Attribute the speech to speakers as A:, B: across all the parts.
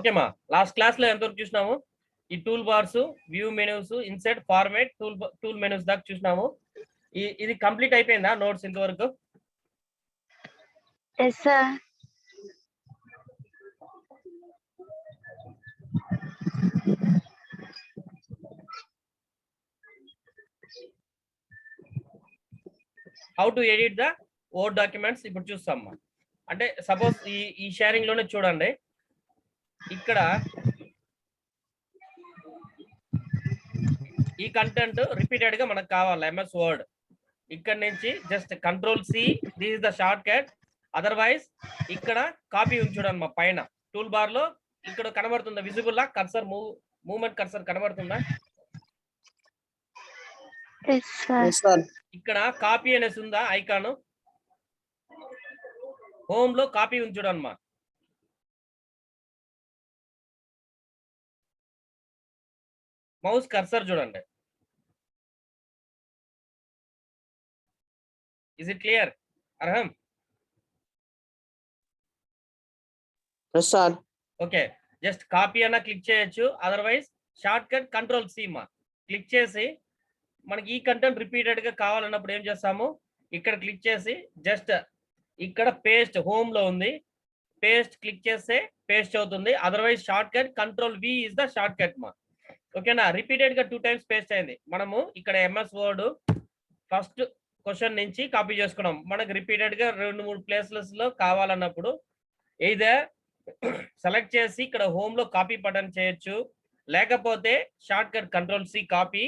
A: Okay మా last class లో ఎంతవరకు చూసినాము ఈ toolbars view menus insert format tool menus దాకా చూసినాము ఇది కంప్లీట్ అయిపోయిందా నోట్స్ ఇంతవరకు
B: yes sir
A: how to edit the Word documents ఇప్పుడు చూస్తాం అంటే సపోజ్ ఈ షేరింగ్ లోనే చూడండి ఇక్కడ ఈ కంటెంట్ రిపీటెడ్ గా మనకు కావాలి ఎంఎస్ వర్డ్ ఇక్కడ నుంచి just control see this is the short cut otherwise ఇక్కడ కాపీ ఉంది చూడండి మా పైన టూల్ బార్ లో ఇక్కడ కనబడుతుందా విజిబుల్ లా కర్సర్ మూవ్మెంట్ కర్సర్ కనబడుతుందా ఇక్కడ కాపీ అనేసి ఉందా ఐకాన్ హోమ్ లో కాపీ ఉంది చూడండి మా మౌస్ కర్సర్ చూడండి ఇస్ ఇట్ క్లియర్ అర్హం
C: yes sir
A: okay just copy అన్న క్లిక్ చేయొచ్చు otherwise shortcut control C మా క్లిక్ చేసి మనకి ఈ కంటెంట్ రిపీటెడ్ గా కావాలన్నప్పుడు ఏం చేస్తాము ఇక్కడ క్లిక్ చేసి జస్ట్ ఇక్కడ పేస్ట్ హోమ్ లో ఉంది పేస్ట్ క్లిక్ చేస్తే పేస్ట్ అవుతుంది otherwise shortcut control V is the short cut మా ఓకేనా రిపీటెడ్ గా 2 టైమ్స్ పేస్ట్ అయింది మనము ఇక్కడ ఎంఎస్ వర్డ్ ఫస్ట్ క్వశ్చన్ నుంచి కాపీ చేసుకున్నాం మనకు రిపీటెడ్ గా 2-3 ప్లేసెస్ లో కావాలన్నప్పుడు either సెలెక్ట్ చేసి ఇక్కడ హోమ్ లో కాపీ బటన్ చేయొచ్చు లేకపోతే shortcut control C copy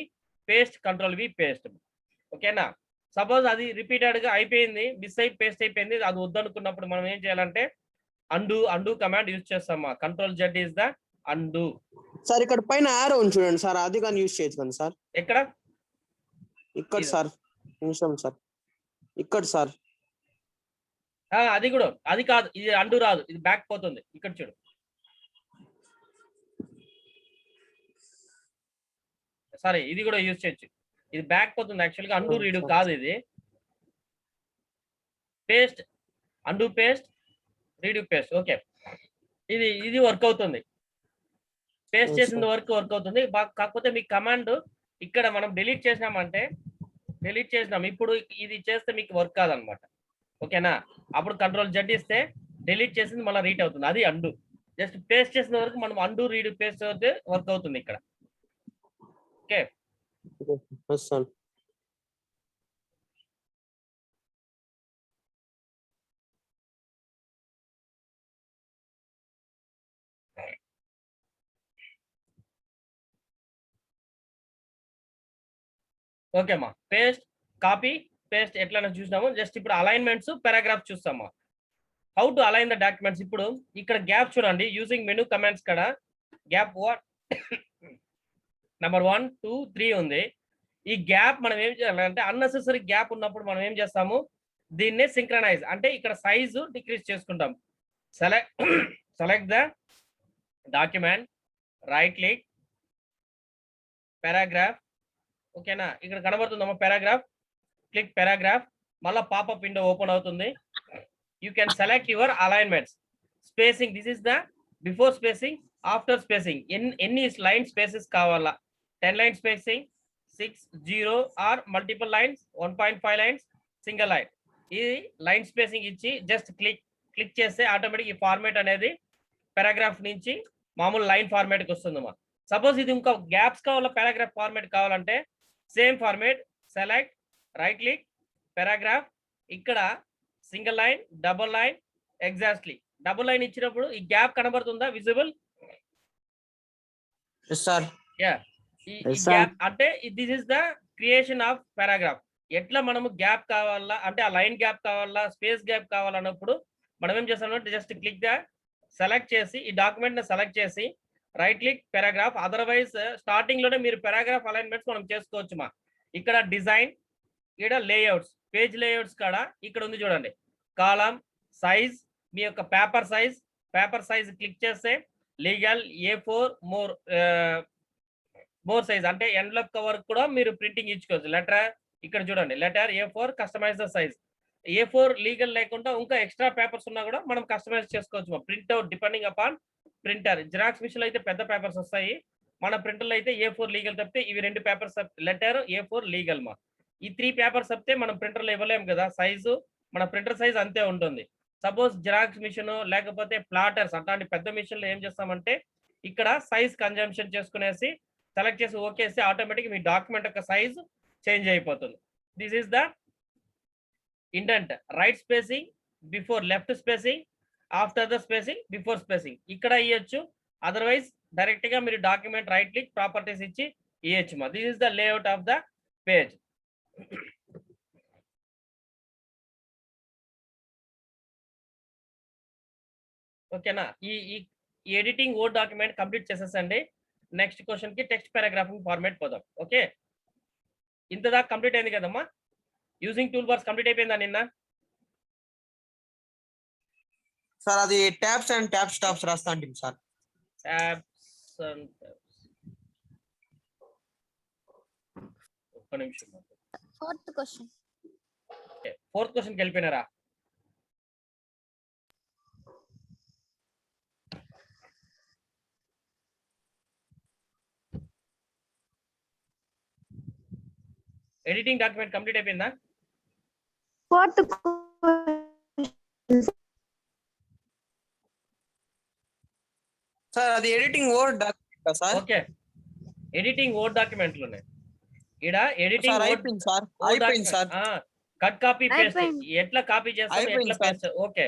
A: paste control V paste ఓకేనా సపోజ్ అది రిపీటెడ్ గా అయిపోయింది మిస్ అయి పేస్ట్ అయిపోయింది అది వద్దనుకున్నప్పుడు మనం ఏం చేయాలంటే అండు కమాండ్ యూజ్ చేస్తామా control Z is the and
C: sir ఇక్కడ పైన ఆరో ఉంది చూడండి సార్ అది కానీ యూజ్ చేయొచ్చు కదా సార్
A: ఎక్కడ
C: ఇక్కడ సార్ నిమిషం సార్ ఇక్కడ సార్
A: అది కూడా అది కాదు ఇది అండు రాదు ఇది బ్యాక్ పోతుంది ఇక్కడ చూడు సారీ ఇది కూడా యూజ్ చేయొచ్చు ఇది బ్యాక్ పోతుంది యాక్చువల్గా అండు రీడు కాదు ఇది paste undo paste redo paste okay ఇది వర్క్ అవుతుంది పేస్ట్ చేసిన వర్క్ అవుతుంది కాకపోతే మీ కమాండ్ ఇక్కడ మనం డిలీట్ చేసినామంటే డిలీట్ చేసినాం ఇప్పుడు ఇది చేస్తే మీకు వర్క్ కాదనమాట ఓకేనా అప్పుడు కంట్రోల్ జెడ్ ఇస్తే డిలీట్ చేసింది మళ్ళీ రీడ్ అవుతుంది అది అండు జస్ట్ పేస్ట్ చేసిన వరకు మనం అండు రీడ్ పేస్ట్ అయితే వర్క్ అవుతుంది ఇక్కడ ఓకే ఓకేమ్మా పేస్ట్ కాపీ పేస్ట్ ఎట్లా చూసినాము జస్ట్ ఇప్పుడు అలైన్మెంట్స్ పారాగ్రాఫ్ చూస్తామా how to align the documents ఇప్పుడు ఇక్కడ గ్యాప్ చూడండి యూజింగ్ మెనూ కమాండ్స్ కడ గ్యాప్ నెంబర్ 1 2 3 ఉంది ఈ గ్యాప్ మనం ఏం చేయాలంటే అన్నెసెసరీ గ్యాప్ ఉన్నప్పుడు మనం ఏం చేస్తాము దీన్నే సింక్రనైజ్ అంటే ఇక్కడ సైజు డిక్రీజ్ చేసుకుంటాం select the document right click paragraph ఓకేనా ఇక్కడ కనబడుతుందమ్మా పారాగ్రాఫ్ క్లిక్ పారాగ్రాఫ్ మళ్ళీ పాపప్ విండో ఓపెన్ అవుతుంది you can select your alignments spacing this is the before spacing after spacing ఎన్ని లైన్ స్పేసెస్ కావాలా 10 line spacing 6 0 or multiple lines 1.5 lines single line ఇది line spacing ఇచ్చి just click చేస్తే automatic ఈ format అనేది paragraph నుంచి మామూలు లైన్ ఫార్మేట్కి వస్తుందమ్మా సపోజ్ ఇది ఇంకా గ్యాప్స్ కావాలా పారాగ్రాఫ్ ఫార్మేట్ కావాలంటే same format select right click paragraph ఇక్కడ single line double line exactly double line ఇచ్చినప్పుడు ఈ గ్యాప్ కనబడుతుందా విజిబుల్ అంటే this is the creation of paragraph ఎట్లా మనము గ్యాప్ కావాలా అంటే ఆ లైన్ గ్యాప్ కావాలా స్పేస్ గ్యాప్ కావాలన్నప్పుడు మనం ఏం చేస్తామంటే జస్ట్ క్లిక్ గా సెలెక్ట్ చేసి ఈ డాక్యుమెంట్ ని సెలెక్ట్ చేసి right click paragraph otherwise starting లోనే మీరు పారాగ్రాఫ్ అలైన్మెంట్స్ మనం చేసుకోవచ్చు మా ఇక్కడ డిజైన్ ఇక్కడ లేఅవుట్స్ పేజ్ లేఅవుట్స్ కాడ ఇక్కడ ఉంది చూడండి కాలం సైజ్ మీ యొక్క పేపర్ సైజ్ క్లిక్ చేస్తే లీగల్ A4 మోర్ సైజ్ అంటే ఎన్వలప్ కవర్ కూడా మీరు ప్రింటింగ్ ఇచ్చుకోవచ్చు లెటర్ ఇక్కడ చూడండి letter A4 customize the size A4 legal లేకుండా ఇంకా ఎక్స్ట్రా పేపర్స్ ఉన్నా కూడా మనం కస్టమైజ్ చేసుకోవచ్చు print out depending upon printer. Xerox machine అయితే పెద్ద పేపర్స్ వస్తాయి, మన ప్రింటర్లో అయితే A4 లీగల్ తప్పితే ఇవి 2 పేపర్స్ లెటర్ A4 లీగల్ మా. ఈ 3 పేపర్స్ తప్పితే మనం ప్రింటర్లో ఇవ్వలేము కదా, సైజు మన ప్రింటర్ సైజ్ అంతే ఉంటుంది. సపోజ్ జిరాక్స్ మిషన్ లేకపోతే ప్లాటర్స్ అట్లాంటి పెద్ద మిషన్లో ఏం చేస్తామంటే ఇక్కడ సైజ్ కన్జంప్షన్ చేసుకునేసి సెలెక్ట్ చేసి ఓకే చేస్తే ఆటోమేటిక్ మీ డాక్యుమెంట్ యొక్క సైజ్ చేంజ్ అయిపోతుంది. This is the indent. Right spacing before left spacing, after the spacing before spacing ఇక్కడ ఇవ్వచ్చు. అదర్వైజ్ డైరెక్ట్ గా మీరు డాక్యుమెంట్ రైట్ క్లిక్ ప్రాపర్టీస్ ఇచ్చి ఇవ్వచ్చు మా. This is the layout of the page. ఓకేనా, ఈ ఎడిటింగ్ వర్డ్ డాక్యుమెంట్ కంప్లీట్ చేసేసండి. నెక్స్ట్ క్వశ్చన్ కి టెక్స్ట్ పారాగ్రాఫింగ్ ఫార్మాట్ పోదాం. ఓకే, ఇంతదాకా కంప్లీట్ అయింది కదమ్మా. యూజింగ్ టూల్ బార్స్ కంప్లీట్ అయిపోయిందా నిన్న?
C: సార్ అది ట్యాబ్స్ అండ్ ట్యాబ్ స్టాప్స్ రాస్తా అంటే సార్.
A: ట్యాబ్స్ అండ్ ఒక్క నిమిషం.
B: Fourth question.
A: ఫోర్త్ క్వశ్చన్కి వెళ్ళిపోయినారా? ఎడిటింగ్ డాక్యుమెంట్ కంప్లీట్ అయిపోయిందా?
B: ఫోర్త్
C: సార్ అది editing word document sir.
A: Okay, editing word document లోనే ఇడ ఎడిటింగ్
C: సార్ అయిపోయింది సార్, అయిపోయింది సార్.
A: కట్ కాపీ పేస్ట్
B: అయిపోయింది.
A: ఎట్లా కాపీ చేస్తాం,
C: అయిపోయింది
A: ఎట్లా paste. Okay,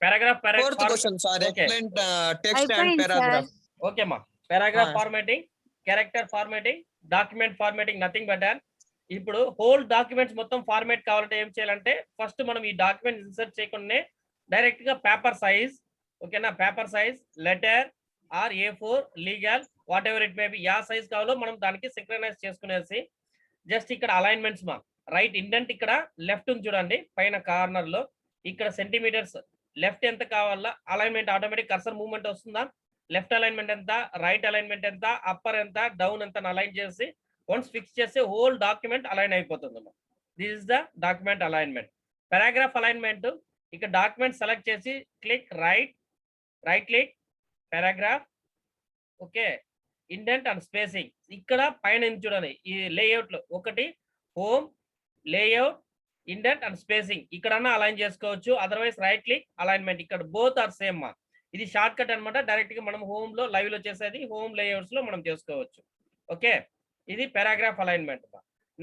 A: paragraph
C: fourth question sir.
A: Okay.
C: Excellent text and
B: అయిపోయింది సార్.
C: పారాగ్రాఫ్.
A: ఓకే మా. Paragraph
C: Ah.
A: Formatting, character formatting, document formatting, nothing but దాన్. ఇప్పుడు హోల్ డాక్యుమెంట్స్ మొత్తం ఫార్మాట్ కావాలంటే ఏం చేయాలంటే ఫస్ట్ మనం ఈ డాక్యుమెంట్ ఇన్సర్ట్ చేయకుండానే డైరెక్ట్ గా పేపర్ సైజ్, ఓకేనా, paper size letter or A4 legal whatever it may be, యా సైజ్ కావాలో మనం దానికి సింక్రనైజ్ చేసుకునేసి జస్ట్ ఇక్కడ అలైన్మెంట్స్ మా. రైట్ ఇండెంట్ ఇక్కడ లెఫ్ట్ ఉంది చూడండి పైన కార్నర్ లో, ఇక్కడ సెంటీమీటర్స్ లెఫ్ట్ ఎంత కావాలా అలైన్మెంట్ ఆటోమేటిక్ కర్సర్ మూవ్మెంట్ వస్తుందా, లెఫ్ట్ అలైన్మెంట్ ఎంత, రైట్ అలైన్మెంట్ ఎంత, అప్పర్ ఎంత, డౌన్ ఎంత అలైన్ చేసి వన్స్ ఫిక్స్ చేస్తే హోల్ డాక్యుమెంట్ అలైన్ అయిపోతుంది. This is the document alignment. Paragraph alignment ఇక్కడ డాక్యుమెంట్ సెలెక్ట్ చేసి click right click paragraph. Okay, indent and spacing ఇక్కడ పైన చూడండి ఈ లేఅవుట్ లో ఒకటి home layout indent and spacing ఇక్కడన్నా అలైన్ చేసుకోవచ్చు. అదర్వైజ్ రైట్ క్లిక్ అలైన్మెంట్, ఇక్కడ బోత్ ఆర్ సేమ్ మా. ఇది షార్ట్ కట్ అనమాట, డైరెక్ట్ గా మనం హోమ్ లో లైవ్ లో చేసేది హోమ్ లేఅవుట్స్ లో మనం చేసుకోవచ్చు. ఓకే, ఇది paragraph alignment.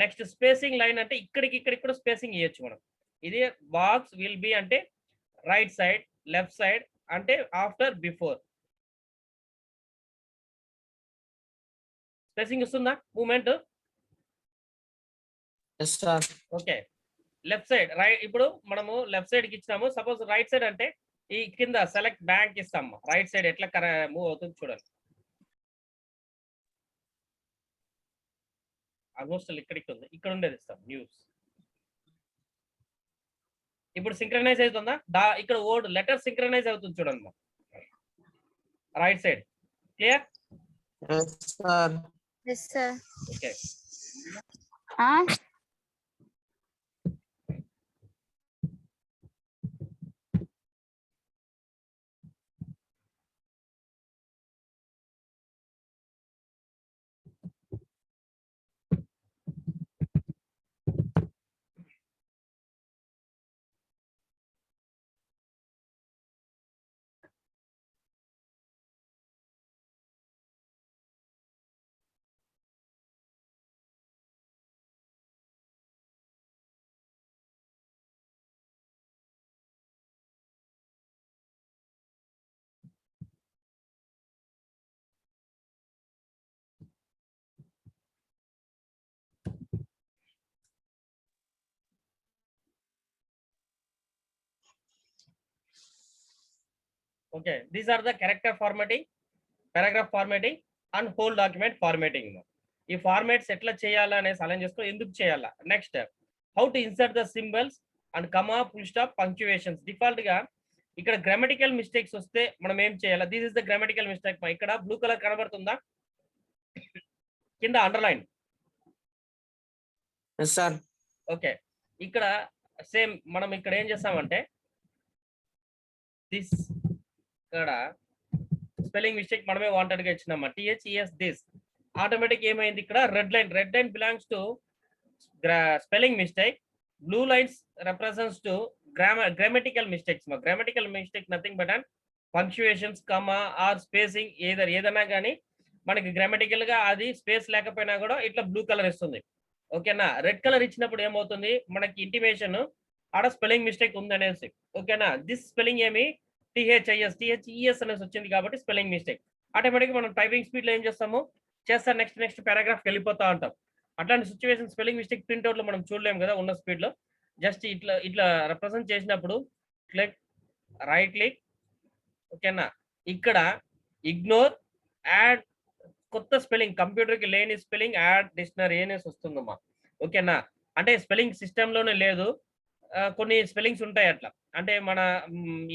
A: Next spacing line అంటే ఇక్కడికి కూడా స్పేసింగ్ ఇవ్వచ్చు మనం. ఇది బాక్స్ విల్ బి అంటే రైట్ సైడ్, లెఫ్ట్ సైడ్ అంటే ఆఫ్టర్ బిఫోర్. స్పేసింగ్ వస్తుందా moment?
C: Yes sir.
A: Okay, left side right. ఇప్పుడు మనము లెఫ్ట్ సైడ్ కి ఇచ్చినాము, సపోజ్ రైట్ సైడ్ అంటే ఈ కింద సెలెక్ట్ బ్యాంక్ ఇస్తాము. రైట్ సైడ్ ఎట్లా మూవ్ అవుతుంది చూడండి. ఆల్మోస్ట్ ఇక్కడికి ఉంది, ఇక్కడ ఉండేది ఇస్తాం న్యూస్. ఇప్పుడు సింక్రనైజ్ అవుతుందా? ఇక్కడ వర్డ్ లెటర్ సింక్రనైజ్ అవుతుంది చూడండి right side. Clear?
C: Yes sir.
B: Yes sir.
A: Okay, okay. These are the character formatting, paragraph formatting and whole document formatting. ఈ ఫార్మాట్స్ ఎట్లా చేయాలా అనేసి అలైన్ చేసుకో, ఎందుకు చేయాలా. Next how to insert the symbols and comma, full stop, punctuations. Default గా ఇక్కడ grammatical mistakes వస్తే మనం ఏం చేయాలా? This is the grammatical mistake. ఇక్కడ బ్లూ కలర్ కనబడుతుందా? కింద అండర్లైన్.
C: Yes sir.
A: ఓకే, ఇక్కడ సేమ్ మనం ఇక్కడ ఏం చేస్తామంటే దిస్ ఇక్కడ స్పెల్లింగ్ మిస్టేక్ మనమే వాంటెడ్ గా ఇచ్చినామా THES దిస్ ఆటోమేటిక్ ఏమైంది ఇక్కడ red line belongs to spelling mistake blue lines represents to grammatical mistakes మా grammatical mistake nothing but and punctuations comma or spacing ఏదైనా కానీ మనకి గ్రామటికల్ గా అది స్పేస్ లేకపోయినా కూడా ఇట్లా బ్లూ కలర్ ఇస్తుంది ఓకేనా రెడ్ కలర్ ఇచ్చినప్పుడు ఏమవుతుంది మనకి ఇంటిమేషన్ ఆడ స్పెల్లింగ్ మిస్టేక్ ఉంది అనేసి ఓకేనా దిస్ స్పెల్లింగ్ ఏమి THES అనేసి వచ్చింది కాబట్టి స్పెల్లింగ్ మిస్టేక్ ఆటోమేటిక్ మనం టైపింగ్ స్పీడ్ లో ఏం చేస్తాము నెక్స్ట్ పారాగ్రాఫ్ వెళ్ళిపోతా ఉంటాం అట్లాంటి సిచ్యువేషన్ స్పెల్లింగ్ మిస్టేక్ ప్రింట్అవుట్ లో మనం చూడలేము కదా ఉన్న స్పీడ్ లో జస్ట్ ఇట్లా రిప్రజెంట్ చేసినప్పుడు రైట్ క్లిక్ ఓకేనా ఇక్కడ ఇగ్నోర్ యాడ్ కొత్త స్పెల్లింగ్ కంప్యూటర్ కి లేని స్పెల్లింగ్ యాడ్ డిక్షనరీ అనేసి వస్తుందమ్మా ఓకేనా అంటే స్పెల్లింగ్ సిస్టమ్ లోనే లేదు కొన్ని స్పెల్లింగ్స్ ఉంటాయి అట్లా అంటే మన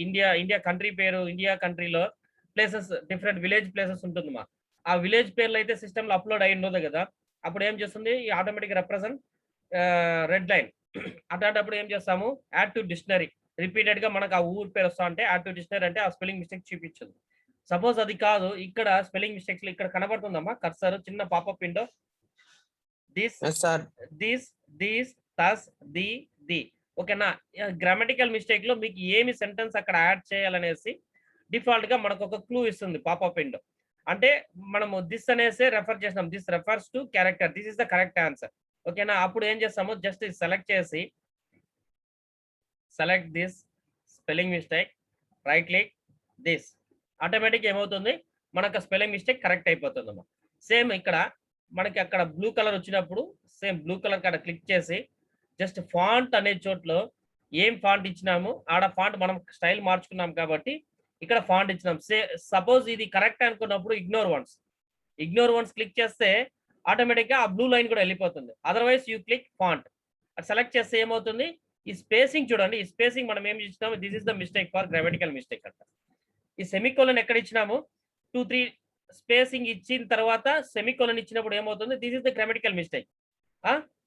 A: ఇండియా కంట్రీ పేరు ఇండియా కంట్రీలో ప్లేసెస్ డిఫరెంట్ విలేజ్ ప్లేసెస్ ఉంటుందమ్మా ఆ విలేజ్ పేర్లు అయితే సిస్టమ్ లో అప్లోడ్ అయి ఉండదు కదా అప్పుడు ఏం చేస్తుంది ఆటోమేటిక్ రిప్రజెంట్ రెడ్ లైన్ అట్లాంటప్పుడు ఏం చేస్తాము యాడ్ టు డిక్షనరీ రిపీటెడ్ గా మనకు ఆ ఊరు పేరు వస్తా అంటే యాడ్ టు డిక్షనరీ అంటే ఆ స్పెల్లింగ్ మిస్టేక్ చూపించదు సపోజ్ అది కాదు ఇక్కడ స్పెల్లింగ్ మిస్టేక్స్ ఇక్కడ కనబడుతుందమ్మా కర్సర్ చిన్న పాపప్ విండో దిస్ తస్ ది ఓకేనా గ్రామటికల్ మిస్టేక్ లో మీకు ఏమి సెంటెన్స్ అక్కడ యాడ్ చేయాలనేసి డిఫాల్ట్ గా మనకు ఒక క్లూ ఇస్తుంది పాపప్ విండో అంటే మనము దిస్ అనేసి రెఫర్ చేసినాం this refers to character this is the correct answer ఓకేనా అప్పుడు ఏం చేస్తాము జస్ట్ సెలెక్ట్ చేసి select this spelling mistake right click this automatic ఏమవుతుంది మనకు స్పెల్లింగ్ మిస్టేక్ కరెక్ట్ అయిపోతుందమ్మా సేమ్ ఇక్కడ మనకి అక్కడ బ్లూ కలర్ వచ్చినప్పుడు సేమ్ బ్లూ కలర్ కాడ క్లిక్ చేసి జస్ట్ ఫాంట్ అనే చోట్లో ఏం ఫాంట్ ఇచ్చినాము ఆడ ఫాంట్ మనం స్టైల్ మార్చుకున్నాం కాబట్టి ఇక్కడ ఫాంట్ ఇచ్చినాం సపోజ్ ఇది కరెక్ట్ అనుకున్నప్పుడు ఇగ్నోర్ వన్స్ క్లిక్ చేస్తే ఆటోమేటిక్ గా ఆ బ్లూ లైన్ కూడా వెళ్ళిపోతుంది అదర్వైజ్ యూ క్లిక్ ఫాంట్ అది సెలెక్ట్ చేస్తే ఏమవుతుంది ఈ స్పేసింగ్ చూడండి ఈ స్పేసింగ్ మనం ఏం ఇచ్చినాము this is the mistake for grammatical mistake అంట ఈ సెమికోలన్ ఎక్కడ ఇచ్చినాము 2-3 స్పేసింగ్ ఇచ్చిన తర్వాత సెమికోలన్ ఇచ్చినప్పుడు ఏమవుతుంది this is the grammatical mistake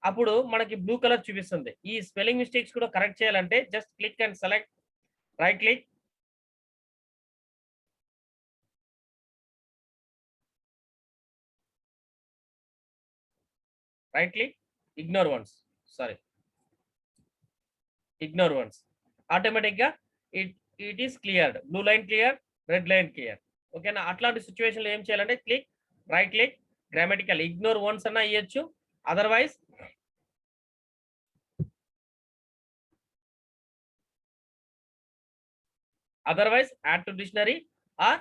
A: అప్పుడు మనకి బ్లూ కలర్ చూపిస్తుంది ఈ స్పెల్లింగ్ మిస్టేక్స్ కూడా కరెక్ట్ చేయాలంటే just click and select right click ignore once automatic గా it is cleared blue line clear red line clear ఓకేనా అట్లాంటి సిచ్యువేషన్ లో ఏం చేయాలంటే right click grammatical ignore once అన్నా ఇవ్వచ్చు otherwise add to dictionary or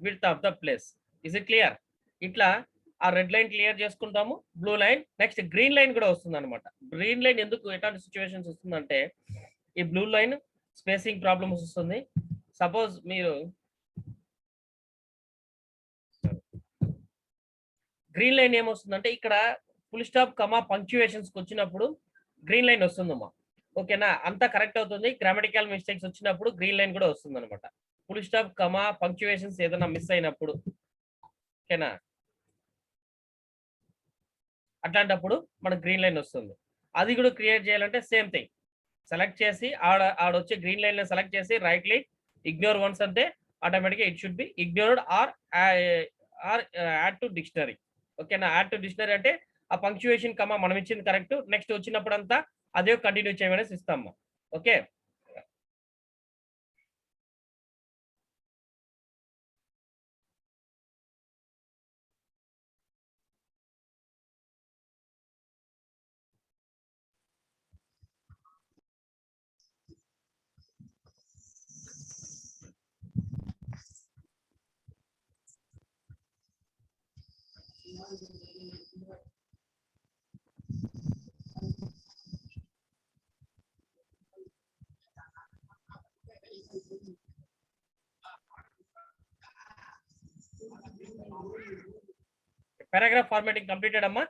A: width of the place is it clear ఇట్లా ఆ రెడ్ లైన్ క్లియర్ చేసుకుంటాము blue line next green line కూడా వస్తుంది అనమాట గ్రీన్ లైన్ ఎందుకు ఎట్లాంటి సిచ్యువేషన్స్ వస్తుందంటే ఈ బ్లూ లైన్ స్పేసింగ్ ప్రాబ్లమ్స్ వస్తుంది సపోజ్ మీరు గ్రీన్ లైన్ ఏమొస్తుందంటే ఇక్కడ ఫుల్ స్టాప్ కమా పంక్చుయేషన్స్ వచ్చినప్పుడు గ్రీన్ లైన్ వస్తుందమ్మా ఓకేనా అంతా కరెక్ట్ అవుతుంది గ్రామటికల్ మిస్టేక్స్ వచ్చినప్పుడు గ్రీన్ లైన్ కూడా వస్తుంది అనమాట ఫుల్ స్టాప్ కమా పంక్చుయేషన్స్ ఏదైనా మిస్ అయినప్పుడు ఓకేనా అట్లాంటప్పుడు మనకు గ్రీన్ లైన్ వస్తుంది అది కూడా క్రియేట్ చేయాలంటే సేమ్ థింగ్ సెలెక్ట్ చేసి ఆడొచ్చే గ్రీన్ లైన్ సెలెక్ట్ చేసి రైట్ క్లిక్ ఇగ్నోర్ వన్స్ అంటే ఆటోమేటిక్గా it should be ignored or add to dictionary ఓకేనా యాడ్ టు డిక్షనరీ అంటే ఆ పంక్చుయేషన్ కమా మనం ఇచ్చింది కరెక్ట్ నెక్స్ట్ వచ్చినప్పుడు అంతా అదే కంటిన్యూ చేయమనేసి ఇస్తాము okay Paragraph formatting completed, Amma.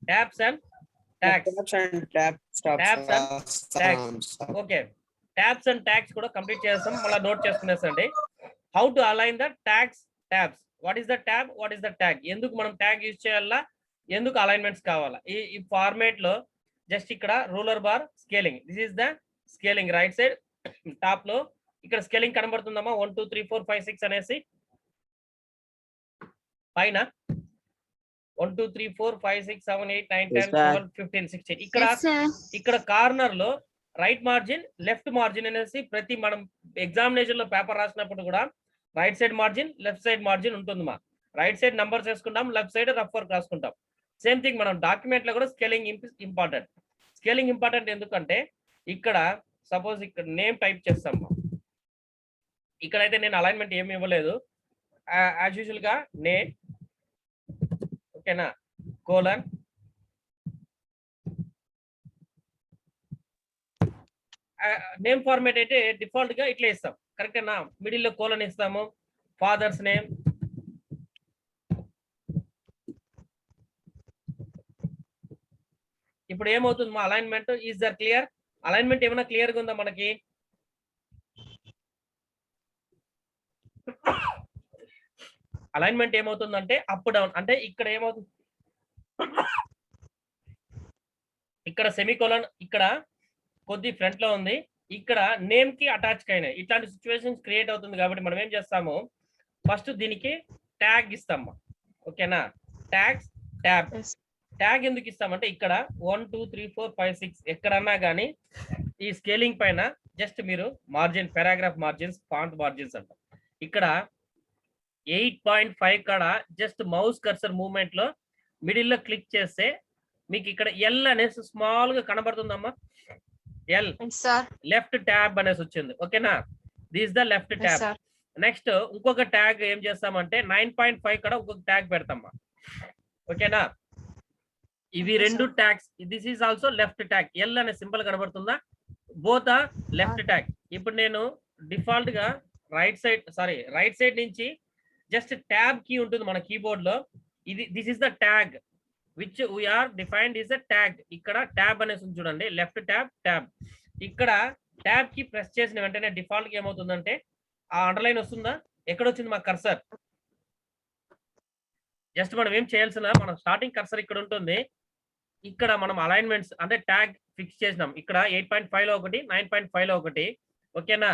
A: Tabs and tags. Okay. Tabs and tags kuda complete chesam. Mala note chestunnesandi. How to align the tags, tabs. What is the tab? What is the tag? Enduku manam tag use cheyalla? Enduku alignments kavala? Ee format lo just ikkada ruler bar scaling. This is the scaling right side top లో ఇక్కడ scaling కనబడుతుందమ్మా 1 2 3 4 5 6 అనేసి పైన 1 2 3 4 5 6 7 8 9
C: Yes,
A: 10
C: sir.
A: 12 15 16 ఇక్కడ
B: Yes, sir.
A: ఇక్కడ corner లో right margin left margin అనేసి ప్రతి మనం ఎగ్జామినేషన్ లో పేపర్ రాసినప్పుడు కూడా right side margin left side margin ఉంటుంది మా రైట్ సైడ్ నంబర్స్ వేసుకుంటాం లెఫ్ట్ సైడ్ రఫ్ వర్క్ రాసుకుంటాం సేమ్ థింగ్ మనం డాక్యుమెంట్ లో కూడా స్కేలింగ్ ఇంపార్టెంట్ స్కేలింగ్ ఇంపార్టెంట్ ఎందుకంటే ఇక్కడ సపోజ్ ఇక్కడ నేమ్ టైప్ చేస్తాం ఇక్కడైతే నేను అలైన్మెంట్ ఏమి ఇవ్వలేదు యాజ్ యూజువల్ గా నేమ్ ఓకేనా కోలన్ నేమ్ ఫార్మేట్ అయితే డిఫాల్ట్ గా ఇట్లా ఇస్తాం కరెక్టేనా మిడిల్ లో కోలన్ ఇస్తాము ఫాదర్స్ నేమ్ ఇప్పుడు ఏమవుతుంది మా alignment is there clear alignment ఏమైనా క్లియర్ గా ఉందా మనకి అలైన్మెంట్ ఏమవుతుందంటే అప్ డౌన్ అంటే ఇక్కడ ఏమవుతుంది ఇక్కడ సెమీకోలన్ ఇక్కడ కొద్ది ఫ్రంట్ లో ఉంది ఇక్కడ నేమ్ కి అటాచ్ అయినాయి ఇట్లాంటి సిచ్యువేషన్స్ క్రియేట్ అవుతుంది కాబట్టి మనం ఏం చేస్తాము ఫస్ట్ దీనికి ట్యాగ్ ఇస్తాం ఓకేనా ట్యాగ్స్ ట్యాబ్ ట్యాగ్ ఎందుకు ఇస్తామంటే ఇక్కడ 1 2 3 4 5 6 ఎక్కడన్నా కానీ ఈ స్కేలింగ్ పైన జస్ట్ మీరు margin paragraph margins font margins అంటాం ఇక్కడ 8.5 కాడ జస్ట్ మౌస్ కర్సర్ మూవ్మెంట్ లో మిడిల్ లో క్లిక్ చేస్తే మీకు ఇక్కడ ఎల్ అనేసి స్మాల్ గా కనబడుతుందమ్మా ఎల్ లెఫ్ట్ ట్యాబ్ అనేసి వచ్చింది ఓకేనా this the left tab next ఇంకొక ట్యాగ్ ఏం చేస్తామంటే 9.5 కాడ ఇంకొక ట్యాగ్ పెడతామా ఓకేనా ఇవి రెండు tags this is also left tag L అనే సింబల్ కనబడుతుందా బోత్ లెఫ్ట్ ట్యాగ్ ఇప్పుడు నేను డిఫాల్ట్ గా రైట్ సైడ్ నుంచి జస్ట్ ట్యాబ్ కీ ఉంటుంది మన కీబోర్డ్ లో ఇది this is the tag which we are defined is the tag ఇక్కడ ట్యాబ్ అనేసి చూడండి లెఫ్ట్ ట్యాబ్ ట్యాబ్ ఇక్కడ ట్యాబ్ కి ప్రెస్ చేసిన వెంటనే డిఫాల్ట్ గా ఏమవుతుందంటే ఆ అండర్లైన్ వస్తుందా ఎక్కడ వచ్చింది మా కర్సర్ జస్ట్ మనం ఏం చేయాల్సిన మనం స్టార్టింగ్ కర్సర్ ఇక్కడ ఉంటుంది ఇక్కడ మనం అలైన్మెంట్స్ అంటే ట్యాగ్ ఫిక్స్ చేసినాం ఇక్కడ 8.5 లో ఒకటి 9.5 లో ఒకటి ఓకేనా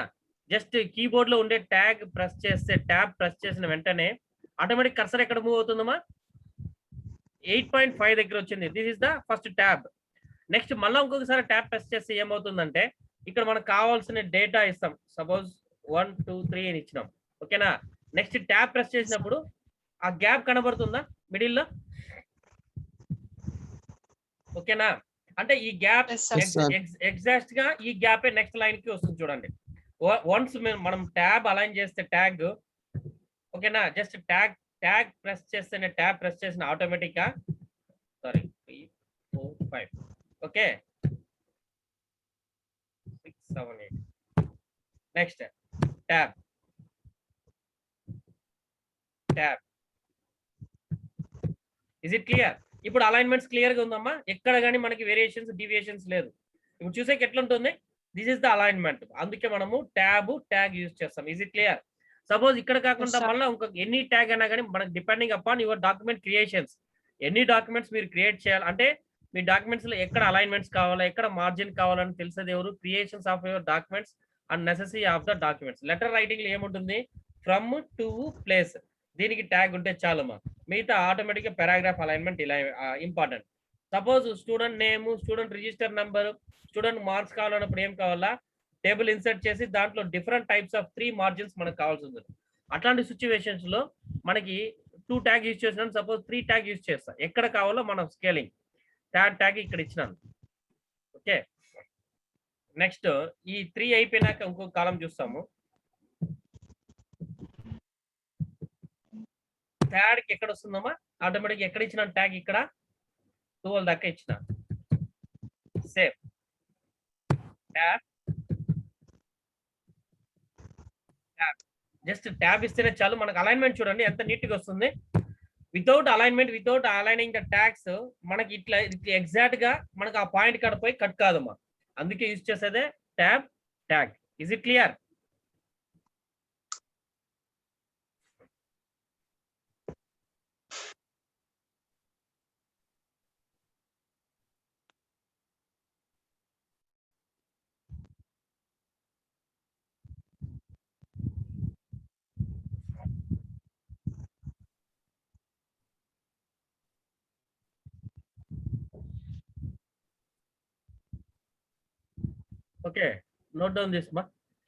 A: జస్ట్ కీబోర్డ్ లో ఉండే ట్యాగ్ ప్రెస్ చేస్తే ట్యాబ్ ప్రెస్ చేసిన వెంటనే ఆటోమేటిక్ కర్సర్ ఎక్కడ మూవ్ అవుతుందమ్మా 8.5 దగ్గర వచ్చింది this is the first tab next మళ్ళీ ఇంకొకసారి ట్యాబ్ ప్రెస్ చేస్తే ఏమవుతుందంటే ఇక్కడ మనకు కావాల్సిన డేటా ఇస్తాం సపోజ్ 1 2 3 అని ఇచ్చినాం ఓకేనా నెక్స్ట్ ట్యాబ్ ప్రెస్ చేసినప్పుడు ఆ గ్యాప్ కనబడుతుందా మిడిల్ లో ఓకేనా అంటే ఈ గ్యాప్ ఎగ్జాక్ట్ గా ఈ గ్యాప్ నెక్స్ట్ లైన్ కి వస్తుంది చూడండి వన్స్ మనం ట్యాబ్ అలైన్ చేస్తే ట్యాగ్ ఓకేనా జస్ట్ ట్యాగ్ ప్రెస్ చేస్తేనే ట్యాబ్ ప్రెస్ చేసిన ఆటోమేటిక్ గా sorry 3 4 5 okay 6 7 8 next tab is it clear ఇప్పుడు అలైన్మెంట్స్ క్లియర్ గా ఉందమ్మా ఎక్కడ కానీ మనకి వేరియేషన్స్ డీవియేషన్స్ లేదు ఇప్పుడు చూసేకి ఎట్లా ఉంటుంది దిస్ ఇస్ ద అలైన్మెంట్ అందుకే మనము ట్యాగ్ యూజ్ చేస్తాం ఇస్ ఇట్ క్లియర్ సపోజ్ ఇక్కడ కాకుండా మళ్ళీ ఇంకొక ఎనీ ట్యాగ్ అయినా కానీ మనకి depending upon your document creations ఎన్ని డాక్యుమెంట్స్ మీరు క్రియేట్ చేయాలి అంటే మీ డాక్యుమెంట్స్ లో ఎక్కడ అలైన్మెంట్స్ కావాలా ఎక్కడ మార్జిన్ కావాలని తెలిసేది ఎవరు creations of your documents and necessary of the documents letter writing లో ఏముంటుంది ఫ్రమ్ టు ప్లేస్ దీనికి ట్యాగ్ ఉంటే చాలమ్మా మిగతా ఆటోమేటిక్ గా పారాగ్రాఫ్ అలైన్మెంట్ ఇలా important suppose student name student register number student marks కావాలన్నప్పుడు ఏం కావాలా టేబుల్ ఇన్సర్ట్ చేసి దాంట్లో డిఫరెంట్ టైప్స్ ఆఫ్ 3 మార్జిన్స్ మనకు కావాల్సి ఉంటుంది అట్లాంటి సిచ్యువేషన్స్ లో మనకి 2 ట్యాగ్ యూజ్ చేసినాను సపోజ్ 3 ట్యాగ్ యూజ్ చేస్తా ఎక్కడ కావాలో మనం స్కేలింగ్ ట్యాగ్ ఇక్కడ ఇచ్చినాను ఓకే నెక్స్ట్ ఈ 3 అయిపోయినాక ఇంకొక కాలం చూస్తాము ట్యాగ్ ఎక్కడ వస్తుందమ్మా ఆటోమేటిక్ ఎక్కడ ఇచ్చిన ట్యాగ్ ఇక్కడ 12 దాకా ఇచ్చిన సేవ్ ట్యాబ్ జస్ట్ ట్యాబ్ ఇస్తేనే చాలు మనకు అలైన్మెంట్ చూడండి ఎంత నీట్ గా వస్తుంది without alignment without aligning the tags మనకి ఇట్లా ఎగ్జాక్ట్ గా మనకు ఆ పాయింట్ కాడ పోయి కట్ కాదమ్మా అందుకే యూజ్ చేసేదే tag is it clear okay, note down తీసుమా.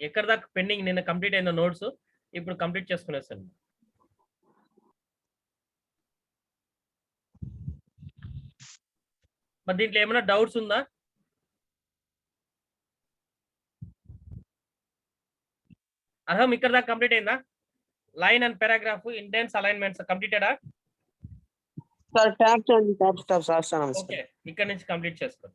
A: ఎక్కడ దాకా పెండింగ్ నిన్న కంప్లీట్ అయిన నోట్స్ ఇప్పుడు కంప్లీట్ చేసుకునేసాను. మరి దీంట్లో ఏమైనా డౌట్స్ ఉందా? అర్హం ఇక్కడ దాకా కంప్లీట్ అయిందా? Line and paragraph indents alignments కంప్లీటెడా?
C: సార్ ట్యాక్స్ అండ్ ట్యాక్స్ స్టాప్స్ రాస్తాను సార్.
A: ఓకే, ఇక్కడ నుంచి కంప్లీట్ చేసుకో.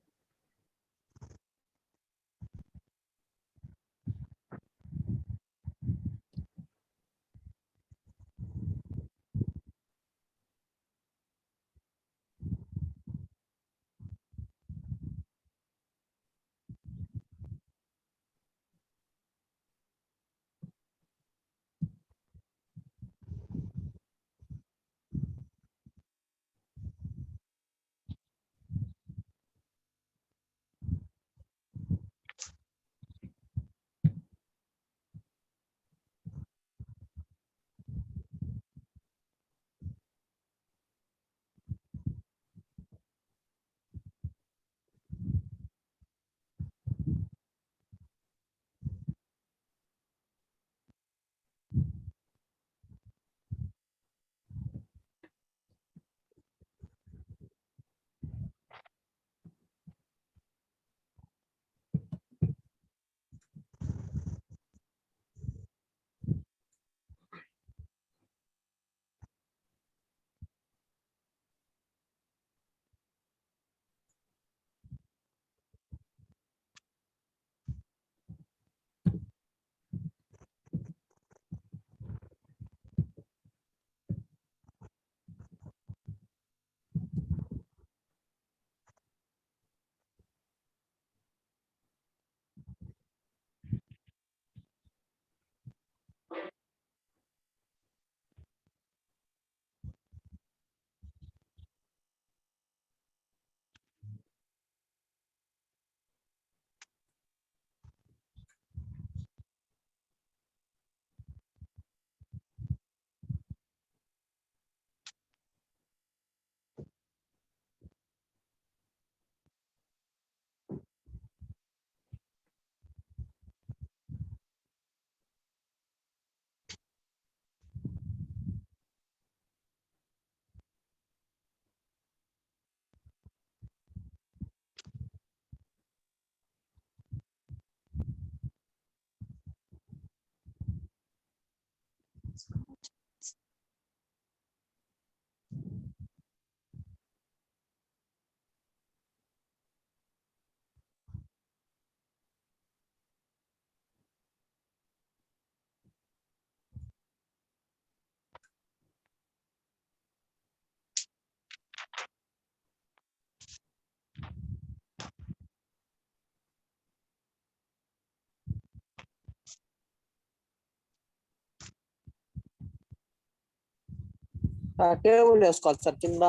C: టేబుల్ వేసుకోవాలి సార్ కింద.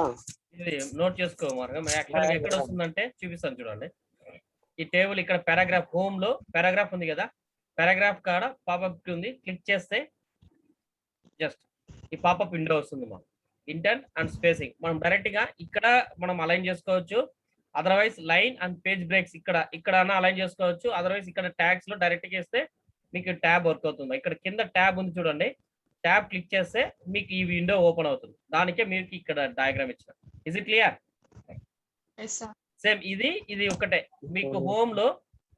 A: ఇది నోట్ చేసుకో మార్గం. యాక్చువల్గా ఎక్కడ వస్తుందంటే చూపిస్తాను చూడండి. ఈ టేబుల్ ఇక్కడ పారాగ్రాఫ్ హోమ్ లో పారాగ్రాఫ్ ఉంది కదా, పారాగ్రాఫ్ కాడ పాపప్ ఉంది. క్లిక్ చేస్తే జస్ట్ ఈ పాపప్ విండో వస్తుంది. మనం ఇంటెంట్ అండ్ స్పేసింగ్ మనం డైరెక్ట్ గా ఇక్కడ మనం అలైన్ చేసుకోవచ్చు. Otherwise line and page breaks ఇక్కడ అలైన్ చేసుకోవచ్చు. అదర్వైజ్ ఇక్కడ ట్యాగ్స్ లో డైరెక్ట్ గా ఇస్తే మీకు ట్యాబ్ వర్క్ అవుతుంది. ఇక్కడ కింద ట్యాబ్ ఉంది చూడండి, ట్యాబ్ క్లిక్ చేస్తే మీకు ఈ విండో ఓపెన్ అవుతుంది. దానికే మీకు ఇక్కడ డయాగ్రామ్ ఇచ్చిన. Is it clear? సేమ్ ఇది ఒకటే. మీకు హోమ్ లో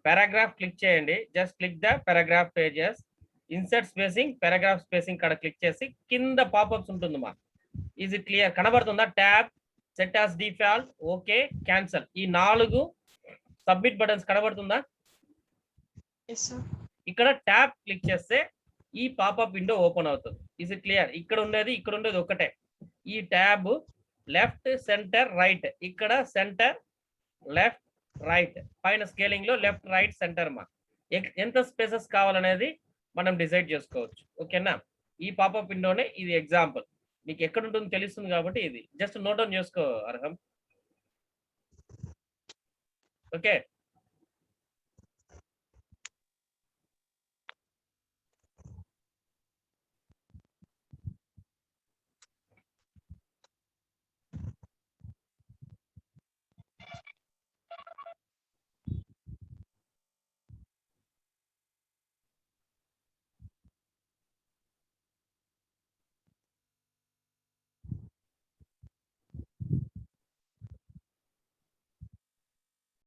A: పారాగ్రాఫ్ క్లిక్ చేయండి. Just click the paragraph pages, insert spacing, paragraph spacing కాడ క్లిక్ చేసి కింద పాపప్స్ ఉంటుంది మా. Is it clear? కనబడుతుందా? Tab, set as default, okay, cancel, ఈ 4 సబ్మిట్ బటన్స్ కనబడుతుందా? ఇక్కడ ట్యాబ్ క్లిక్ చేస్తే ఈ పాపప్ విండో ఓపెన్ అవుతుంది. Is it clear? ఇక్కడ ఉండేది ఒకటే. ఈ ట్యాబ్ లెఫ్ట్, సెంటర్, రైట్, ఇక్కడ సెంటర్, లెఫ్ట్, రైట్, పైన స్కేలింగ్ లో లెఫ్ట్, రైట్, సెంటర్ మా. ఎంత స్పేసెస్ కావాలనేది మనం డిసైడ్ చేసుకోవచ్చు. ఓకేనా? ఈ పాపప్ విండోనే ఇది ఎగ్జాంపుల్. మీకు ఎక్కడ ఉంటుందో తెలుస్తుంది కాబట్టి ఇది జస్ట్ నోట్ డౌన్ చేసుకో అర్హం. ఓకే.